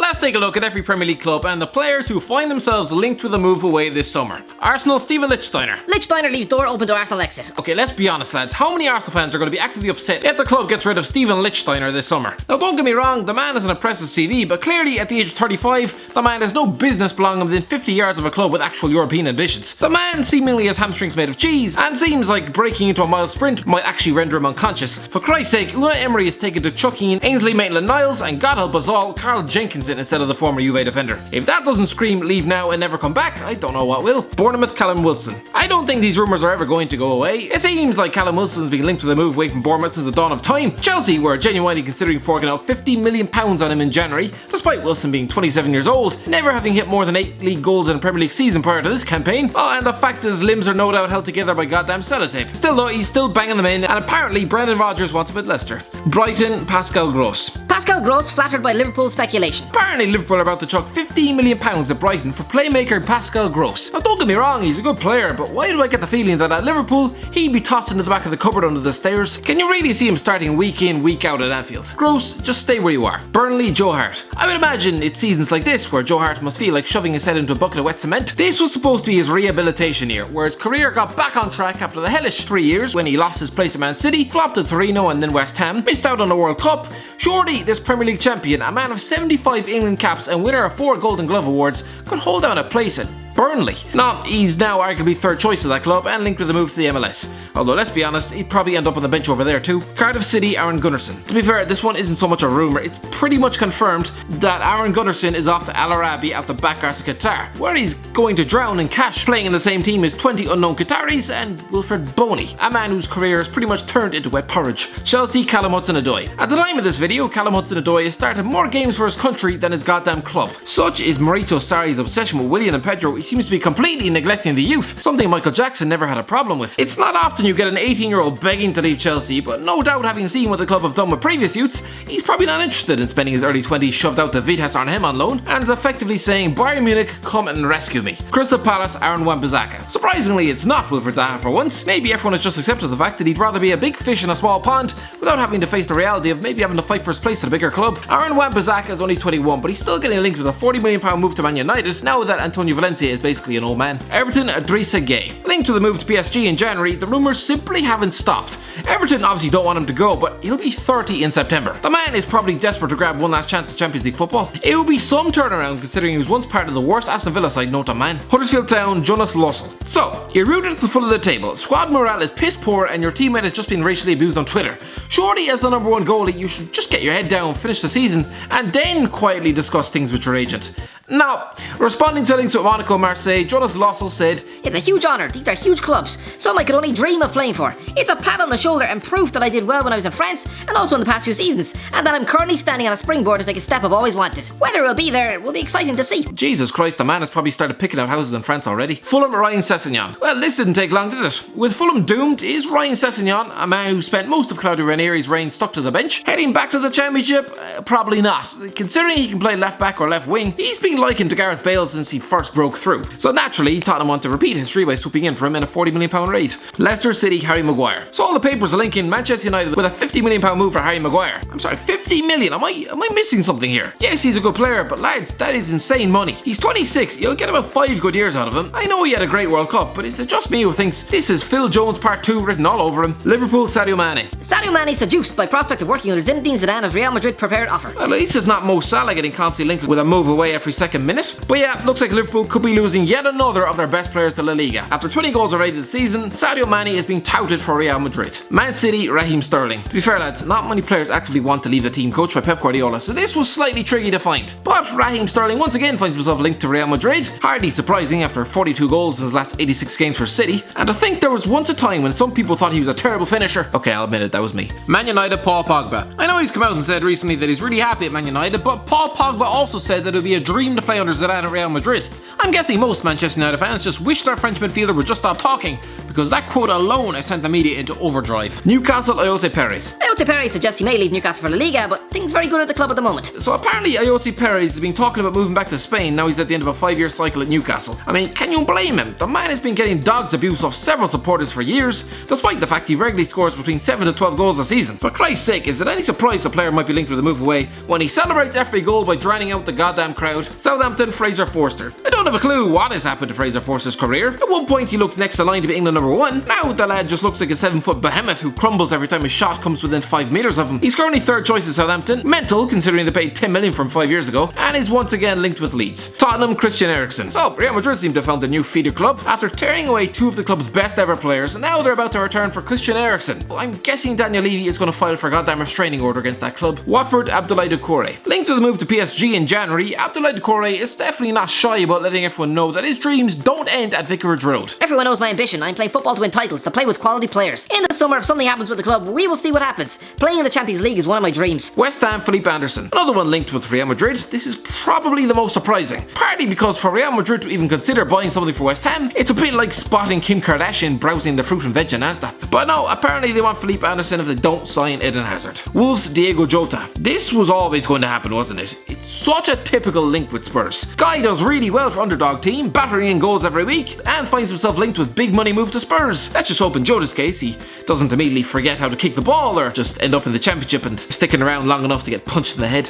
let's take a look at every Premier League club and the players who find themselves linked with a move away this summer. Arsenal, Steven Lichtsteiner. Lichtsteiner leaves door open to Arsenal exit. Okay, let's be honest lads, how many Arsenal fans are going to be actively upset if the club gets rid of Steven Lichtsteiner this summer? Now don't get me wrong, the man has an impressive CV, but clearly at the age of 35, the man has no business belonging within 50 yards of a club with actual European ambitions. The man seemingly has hamstrings made of cheese, and seems like breaking into a mile sprint might actually render him unconscious. For Christ's sake, Unai Emery has taken to chucking in Ainsley Maitland-Niles and God help us all, Carl Jenkinson instead of the former Juve defender. If that doesn't scream leave now and never come back, I don't know what will. Bournemouth, Callum Wilson. I don't think these rumours are ever going to go away. It seems like Callum Wilson's been linked with a move away from Bournemouth since the dawn of time. Chelsea were genuinely considering forking out £50 million on him in January, despite Wilson being 27 years old, never having hit more than 8 league goals in a Premier League season prior to this campaign. Oh, and the fact that his limbs are no doubt held together by goddamn sellotape. Still though, he's still banging them in, and apparently Brendan Rodgers wants him at Leicester. Brighton, Pascal Gross. Pascal Gross flattered by Liverpool speculation. Apparently Liverpool are about to chuck £15 million at Brighton for playmaker Pascal Gross. Now don't get me wrong, he's a good player, but why do I get the feeling that at Liverpool, he'd be tossed into the back of the cupboard under the stairs? Can you really see him starting week in, week out at Anfield? Gross, just stay where you are. Burnley, Joe Hart. I would imagine it's seasons like this where Joe Hart must feel like shoving his head into a bucket of wet cement. This was supposed to be his rehabilitation year, where his career got back on track after the hellish 3 years when he lost his place at Man City, flopped at Torino and then West Ham, missed out on the World Cup. Surely this Premier League champion, a man of 75 England caps and winner of 4 Golden Glove awards, could hold down a place at Burnley. No, he's now arguably third choice of that club and linked with a move to the MLS. Although let's be honest, he'd probably end up on the bench over there too. Cardiff City, Aaron Gunnarsson. To be fair, this one isn't so much a rumour, it's pretty much confirmed that Aaron Gunnarsson is off to Al Arabi out the back arse of Qatar, where he's going to drown in cash, playing in the same team as 20 unknown Qataris and Wilfred Boney, a man whose career has pretty much turned into wet porridge. Chelsea, Callum Hudson-Odoi. At the time of this video, Callum Hudson-Odoi has started more games for his country than his goddamn club. Such is Maurizio Sarri's obsession with Willian and Pedro, he seems to be completely neglecting the youth, something Michael Jackson never had a problem with. It's not often you get an 18-year-old begging to leave Chelsea, but no doubt having seen what the club have done with previous youths, he's probably not interested in spending his early 20s shoved out to Vitesse Arnhem on loan, and is effectively saying, Bayern Munich, come and rescue me. Crystal Palace, Aaron Wan-Bissaka. Surprisingly, it's not Wilfried Zaha for once. Maybe everyone has just accepted the fact that he'd rather be a big fish in a small pond without having to face the reality of maybe having to fight for his place at a bigger club. Aaron Wan-Bissaka is only 21, but he's still getting linked with a £40 million move to Man United now that Antonio Valencia is basically an old man. Everton, Idrissa Gueye. Linked to the move to PSG in January, the rumours simply haven't stopped. Everton obviously don't want him to go, but he'll be 30 in September. The man is probably desperate to grab one last chance at Champions League football. It will be some turnaround considering he was once part of the worst Aston Villa side known to man. Huddersfield Town, Jonas Lossell. So, you're rooted at the foot of the table, squad morale is piss poor and your teammate has just been racially abused on Twitter. Surely as the number 1 goalie you should just get your head down, finish the season, and then quietly discuss things with your agent. Now, responding to links with Monaco Marseille, Jonas Lossell said, "It's a huge honour, these are huge clubs, some I could only dream of playing for. It's a pat on the shoulder and proof that I did well when I was in France and also in the past few seasons, and that I'm currently standing on a springboard to take a step I've always wanted. Whether it'll be there will be exciting to see." Jesus Christ, the man has probably started picking out houses in France already. Fulham, Ryan Sessegnon. Well, this didn't take long, did it? With Fulham doomed, is Ryan Sessegnon, a man who spent most of Claudio Ranieri's reign stuck to the bench, heading back to the Championship? Probably not. Considering he can play left back or left wing, he's been likened to Gareth Bale since he first broke through. So naturally, Tottenham want to repeat history by swooping in for him in a £40 million raid. Leicester City, Harry Maguire. So all the papers are linking Manchester United with a £50 million move for Harry Maguire. I'm sorry, 50 million? Am I missing something here? Yes, he's a good player, but lads, that is insane money. He's 26, you'll get about 5 good years out of him. I know he had a great World Cup, but is it just me who thinks this is Phil Jones Part 2 written all over him? Liverpool, Sadio Mane. Sadio Mane seduced by prospect of working under Zinedine Zidane as Real Madrid prepared offer. Well, at least it's not Mo Salah getting constantly linked with a move away every second minute. But yeah, looks like Liverpool could be losing yet another of their best players to La Liga. After 20 goals already this season, Sadio Mane is being touted for Real Madrid. Man City, Raheem Sterling. To be fair lads, not many players actively want to leave the team coached by Pep Guardiola, so this was slightly tricky to find. But Raheem Sterling once again finds himself linked to Real Madrid. Hardly surprising after 42 goals in his last 86 games for City. And I think there was once a time when some people thought he was a terrible finisher. Okay, I'll admit it, that was me. Man United, Paul Pogba. I know he's come out and said recently that he's really happy at Man United, but Paul Pogba also said that it would be a dream to play under Zidane at Real Madrid. I'm guessing most Manchester United fans just wish their French midfielder would just stop talking, because that quote alone has sent the media into overdrive. Newcastle, Ayoze Perez. Ayoze Perez suggests he may leave Newcastle for La Liga, but things very good at the club at the moment. So apparently Ayoze Perez has been talking about moving back to Spain. Now he's at the end of a 5-year cycle at Newcastle. I mean, can you blame him? The man has been getting dog's abuse off several supporters for years, despite the fact he regularly scores between 7 to 12 goals a season. For Christ's sake, is it any surprise a player might be linked with a move away when he celebrates every goal by drowning out the goddamn crowd? Southampton, Fraser Forster. I don't have a clue what has happened to Fraser Forster's career. At one point he looked next in line to be England #1. Now the lad just looks like a 7-foot behemoth who crumbles every time a shot comes within 5 metres of him. He's currently third choice at Southampton, mental considering they paid 10 million from 5 years ago, and is once again linked with Leeds. Tottenham, Christian Eriksen. So Real Madrid seem to have found a new feeder club. After tearing away 2 of the club's best ever players, now they're about to return for Christian Eriksen. Well, I'm guessing Daniel Levy is going to file for a goddamn restraining order against that club. Watford, Abdoulaye Doucouré. Linked to the move to PSG in January, Abdoulaye Doucouré is definitely not shy about letting everyone know that his dreams don't end at Vicarage Road. Everyone knows my ambition. I'm playing football to win titles, to play with quality players. In the summer, if something happens with the club, we will see what happens. Playing in the Champions League is one of my dreams. West Ham, Felipe Anderson. Another one linked with Real Madrid. This is probably the most surprising. Partly because for Real Madrid to even consider buying something for West Ham, it's a bit like spotting Kim Kardashian browsing the fruit and veg in Asda. But no, apparently they want Felipe Anderson if they don't sign Eden Hazard. Wolves, Diego Jota. This was always going to happen, wasn't it? It's such a typical link with Spurs. Guy does really well for underdog team, battering in goals every week, and finds himself linked with big money move to Spurs. Let's just hope in Jota's case he doesn't immediately forget how to kick the ball or just end up in the Championship and sticking around long enough to get punched in the head.